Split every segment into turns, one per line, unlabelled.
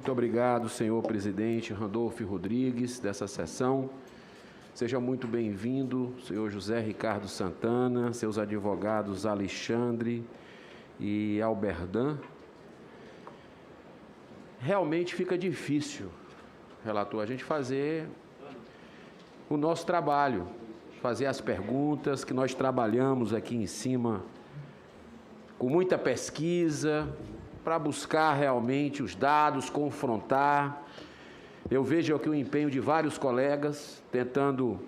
Muito obrigado, senhor presidente Randolfo Rodrigues, dessa sessão. Seja muito bem-vindo, senhor José Ricardo Santana, seus advogados Alexandre e Alberdan. Realmente fica difícil, relator, a gente fazer o nosso trabalho, fazer as perguntas que nós trabalhamos aqui em cima com muita pesquisa, para buscar realmente os dados, confrontar. Eu vejo aqui o empenho de vários colegas tentando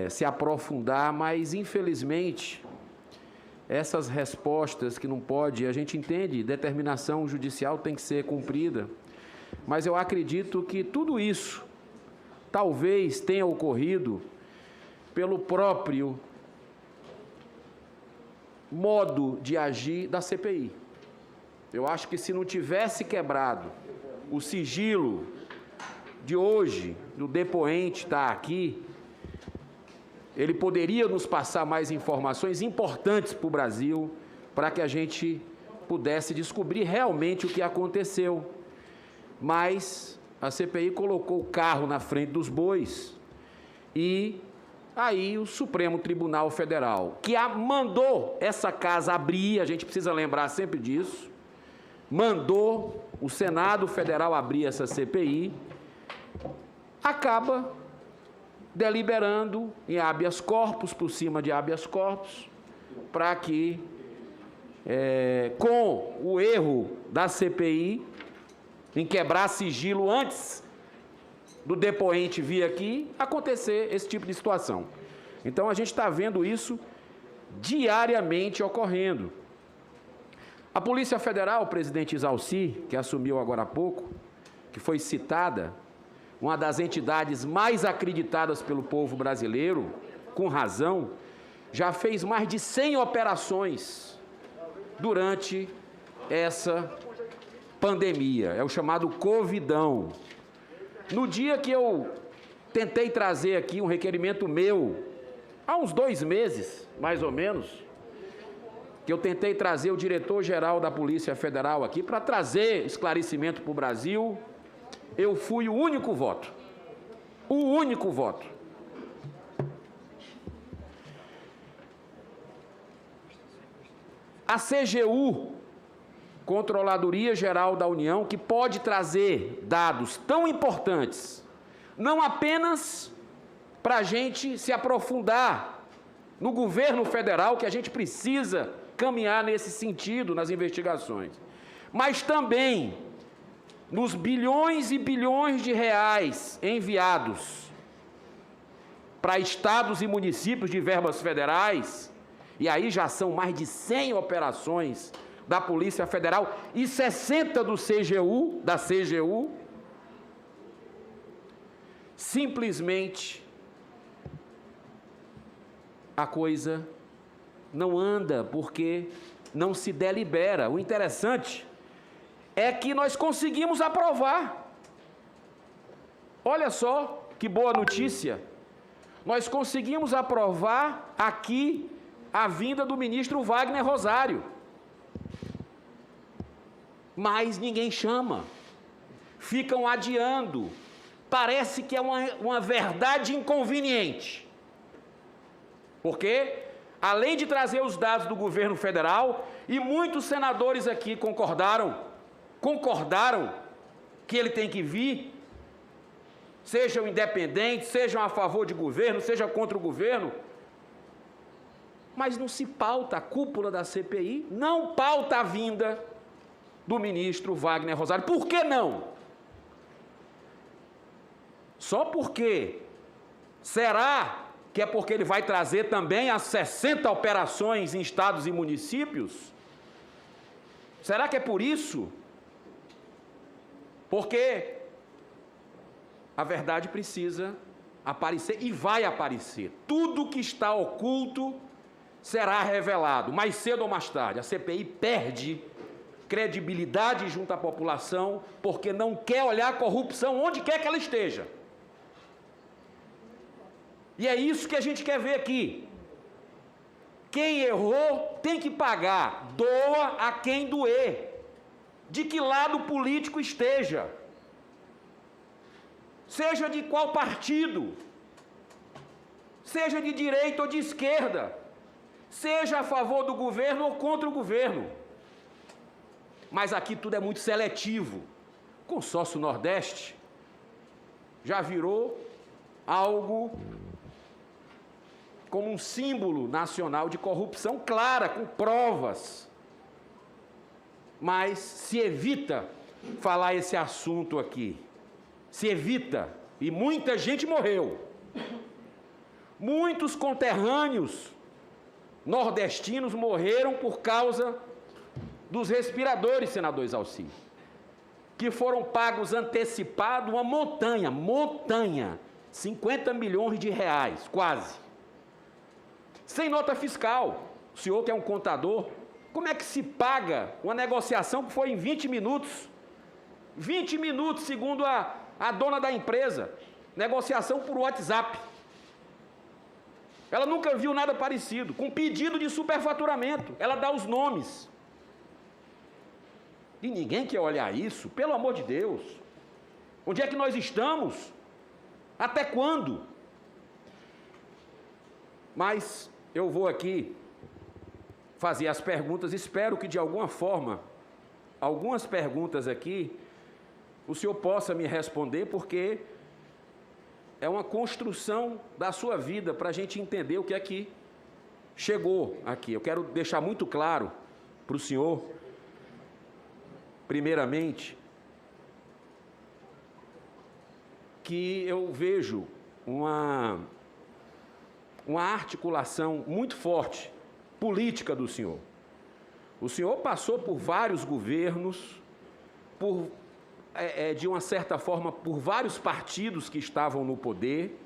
se aprofundar, mas, infelizmente, essas respostas que não pode, a gente entende, determinação judicial tem que ser cumprida, mas eu acredito que tudo isso talvez tenha ocorrido pelo próprio modo de agir da CPI. Eu acho que se não tivesse quebrado o sigilo de hoje, do depoente estar aqui, ele poderia nos passar mais informações importantes para o Brasil, para que a gente pudesse descobrir realmente o que aconteceu. Mas a CPI colocou o carro na frente dos bois e aí o Supremo Tribunal Federal, que mandou essa casa abrir, a gente precisa lembrar sempre disso, mandou o Senado Federal abrir essa CPI, acaba deliberando em habeas corpus, por cima de habeas corpus, para que, com o erro da CPI, em quebrar sigilo antes do depoente vir aqui, acontecer esse tipo de situação. Então, a gente está vendo isso diariamente ocorrendo. A Polícia Federal, o presidente Isalci, que assumiu agora há pouco, que foi citada, uma das entidades mais acreditadas pelo povo brasileiro, com razão, já fez mais de 100 operações durante essa pandemia, é o chamado Covidão. No dia que eu tentei trazer aqui um requerimento meu, há uns 2 meses, mais ou menos, que eu tentei trazer o diretor-geral da Polícia Federal aqui para trazer esclarecimento para o Brasil, eu fui o único voto. O único voto. A CGU, Controladoria Geral da União, que pode trazer dados tão importantes, não apenas para a gente se aprofundar no governo federal, que a gente precisa caminhar nesse sentido nas investigações, mas também nos bilhões e bilhões de reais enviados para estados e municípios de verbas federais, e aí já são mais de 100 operações da Polícia Federal e 60 da CGU, simplesmente a coisa não anda porque não se delibera. O interessante é que nós conseguimos aprovar. Olha só que boa notícia. Nós conseguimos aprovar aqui a vinda do ministro Wagner Rosário. Mas ninguém chama. Ficam adiando. Parece que é uma verdade inconveniente. Porque, além de trazer os dados do governo federal, e muitos senadores aqui concordaram que ele tem que vir, sejam independentes, sejam a favor de governo, sejam contra o governo, mas não se pauta, a cúpula da CPI não pauta a vinda do ministro Wagner Rosário. Por que não? Só porque? Será que é porque ele vai trazer também as 60 operações em estados e municípios? Será que é por isso? Porque a verdade precisa aparecer e vai aparecer. Tudo que está oculto será revelado, mais cedo ou mais tarde. A CPI perde credibilidade junto à população porque não quer olhar a corrupção onde quer que ela esteja. E é isso que a gente quer ver aqui. Quem errou tem que pagar. Doa a quem doer. de que lado político esteja, seja de qual partido, seja de direita ou de esquerda, seja a favor do governo ou contra o governo. Mas aqui tudo é muito seletivo. O consórcio Nordeste já virou algo como um símbolo nacional de corrupção clara, com provas. Mas se evita falar esse assunto aqui. Se evita. E muita gente morreu. Muitos conterrâneos nordestinos morreram por causa dos respiradores, senador Exalci, que foram pagos antecipado uma montanha, 50 milhões de reais, quase. Sem nota fiscal. O senhor que é um contador, como é que se paga uma negociação que foi em 20 minutos? 20 minutos, segundo a dona da empresa. Negociação por WhatsApp. Ela nunca viu nada parecido. Com pedido de superfaturamento. Ela dá os nomes. E ninguém quer olhar isso, pelo amor de Deus. Onde é que nós estamos? Até quando? Mas eu vou aqui fazer as perguntas, espero que de alguma forma, algumas perguntas aqui, o senhor possa me responder, porque é uma construção da sua vida para a gente entender o que é que chegou aqui. Eu quero deixar muito claro para o senhor, primeiramente, que eu vejo uma articulação muito forte, política do senhor. O senhor passou por vários governos, de uma certa forma, por vários partidos que estavam no poder,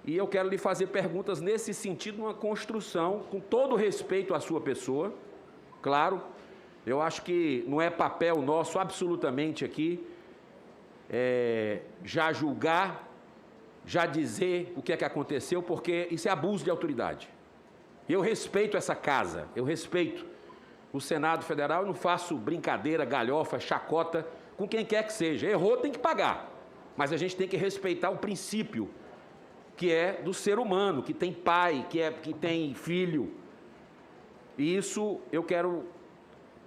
e eu quero lhe fazer perguntas nesse sentido, uma construção, com todo respeito à sua pessoa, claro. Eu acho que não é papel nosso, absolutamente, aqui, já julgar, já dizer o que é que aconteceu, porque isso é abuso de autoridade. Eu respeito essa casa, eu respeito o Senado Federal, eu não faço brincadeira, galhofa, chacota com quem quer que seja. Errou, tem que pagar. Mas a gente tem que respeitar o princípio, que é do ser humano, que tem pai, que tem filho. E isso eu quero...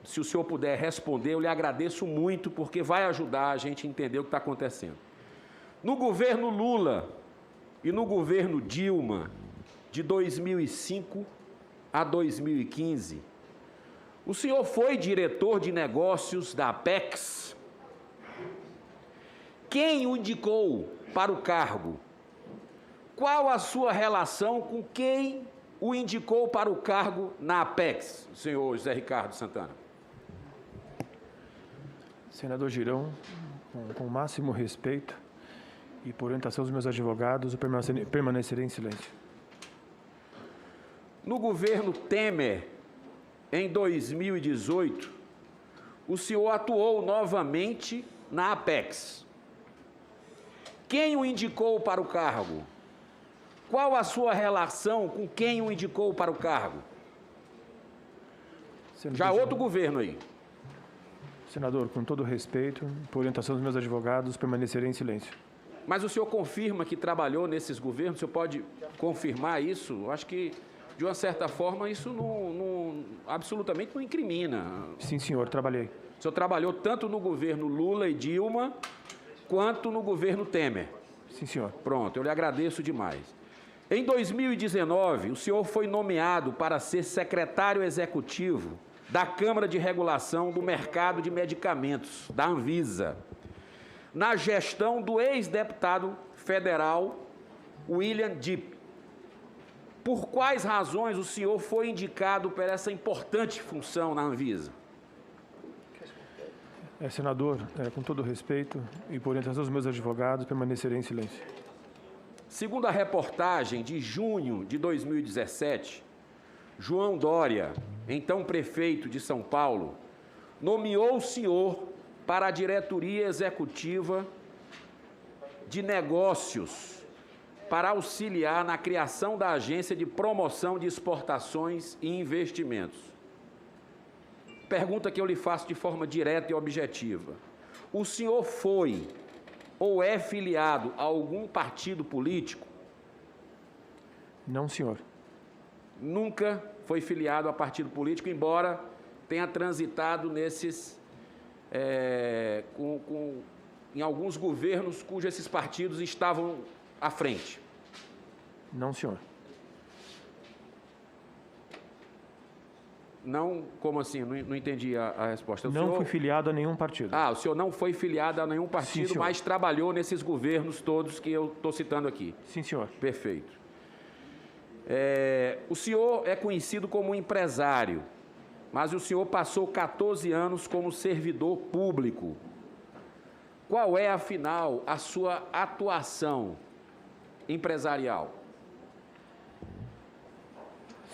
Se o senhor puder responder, eu lhe agradeço muito, porque vai ajudar a gente a entender o que está acontecendo. No governo Lula e no governo Dilma, de 2005 a 2015, o senhor foi diretor de negócios da Apex. Quem o indicou para o cargo? Qual a sua relação com quem o indicou para o cargo na Apex, senhor José Ricardo Santana?
Senador Girão, com o máximo respeito e por orientação dos meus advogados, eu permanecerei em silêncio.
No governo Temer, em 2018, o senhor atuou novamente na Apex. Quem o indicou para o cargo? Qual a sua relação com quem o indicou para o cargo? Já outro governo aí.
Senador, com todo respeito, por orientação dos meus advogados, permanecerei em silêncio.
Mas o senhor confirma que trabalhou nesses governos? O senhor pode confirmar isso? Eu acho que, de uma certa forma, isso absolutamente não incrimina.
Sim, senhor, trabalhei.
O senhor trabalhou tanto no governo Lula e Dilma, quanto no governo Temer?
Sim, senhor.
Pronto, eu lhe agradeço demais. Em 2019, o senhor foi nomeado para ser secretário executivo da Câmara de Regulação do Mercado de Medicamentos, da Anvisa, na gestão do ex-deputado federal William Dipp. Por quais razões o senhor foi indicado para essa importante função na Anvisa?
Senador, com todo respeito e por orientação dos meus advogados, permanecerei em silêncio.
Segundo a reportagem de junho de 2017, João Dória, então prefeito de São Paulo, nomeou o senhor para a diretoria executiva de negócios para auxiliar na criação da Agência de Promoção de Exportações e Investimentos. Pergunta que eu lhe faço de forma direta e objetiva. O senhor foi ou é filiado a algum partido político?
Não, senhor.
Nunca foi filiado a partido político, embora tenha transitado nesses... em alguns governos cujos esses partidos estavam à frente.
Não, senhor.
Não, como assim? Não entendi a resposta.
Não fui filiado a nenhum partido.
O senhor não foi filiado a nenhum partido,
Sim,
mas trabalhou nesses governos todos que eu estou citando aqui.
Sim, senhor.
Perfeito. O senhor é conhecido como empresário, mas o senhor passou 14 anos como servidor público. Qual é, afinal, a sua atuação empresarial?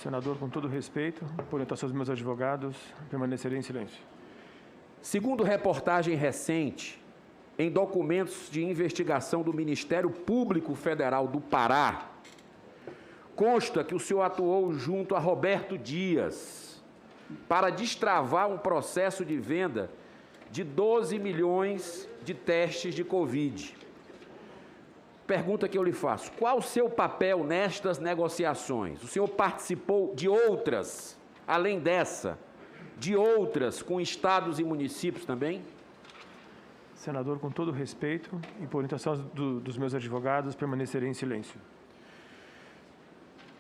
Senador, com todo respeito, por orientação dos meus advogados, permanecerei em silêncio.
Segundo reportagem recente, em documentos de investigação do Ministério Público Federal do Pará, consta que o senhor atuou junto a Roberto Dias para destravar um processo de venda de 12 milhões de testes de Covid. Pergunta que eu lhe faço: qual o seu papel nestas negociações? O senhor participou de outras, além dessa, de outras com estados e municípios também?
Senador, com todo respeito e por orientação dos meus advogados, permanecerei em silêncio.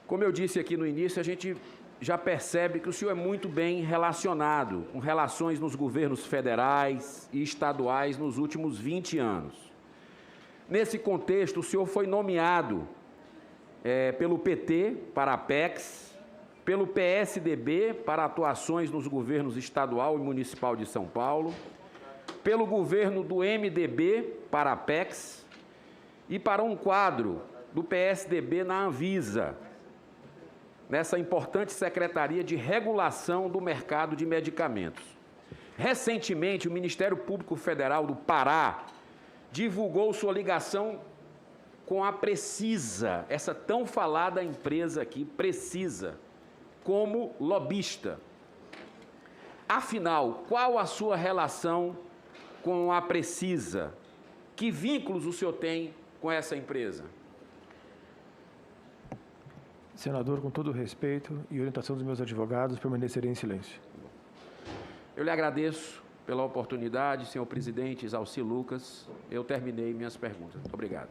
Como eu disse aqui no início, a gente já percebe que o senhor é muito bem relacionado com relações nos governos federais e estaduais nos últimos 20 anos. Nesse contexto, o senhor foi nomeado pelo PT para a Apex, pelo PSDB para atuações nos governos estadual e municipal de São Paulo, pelo governo do MDB para a Apex e para um quadro do PSDB na Anvisa, nessa importante Secretaria de Regulação do Mercado de Medicamentos. Recentemente, o Ministério Público Federal do Pará divulgou sua ligação com a Precisa, essa tão falada empresa aqui, Precisa, como lobista. Afinal, qual a sua relação com a Precisa? Que vínculos o senhor tem com essa empresa?
Senador, com todo respeito e orientação dos meus advogados, permanecerei em silêncio.
Eu lhe agradeço pela oportunidade, senhor presidente Exalci Lucas. Eu terminei minhas perguntas. Muito obrigado.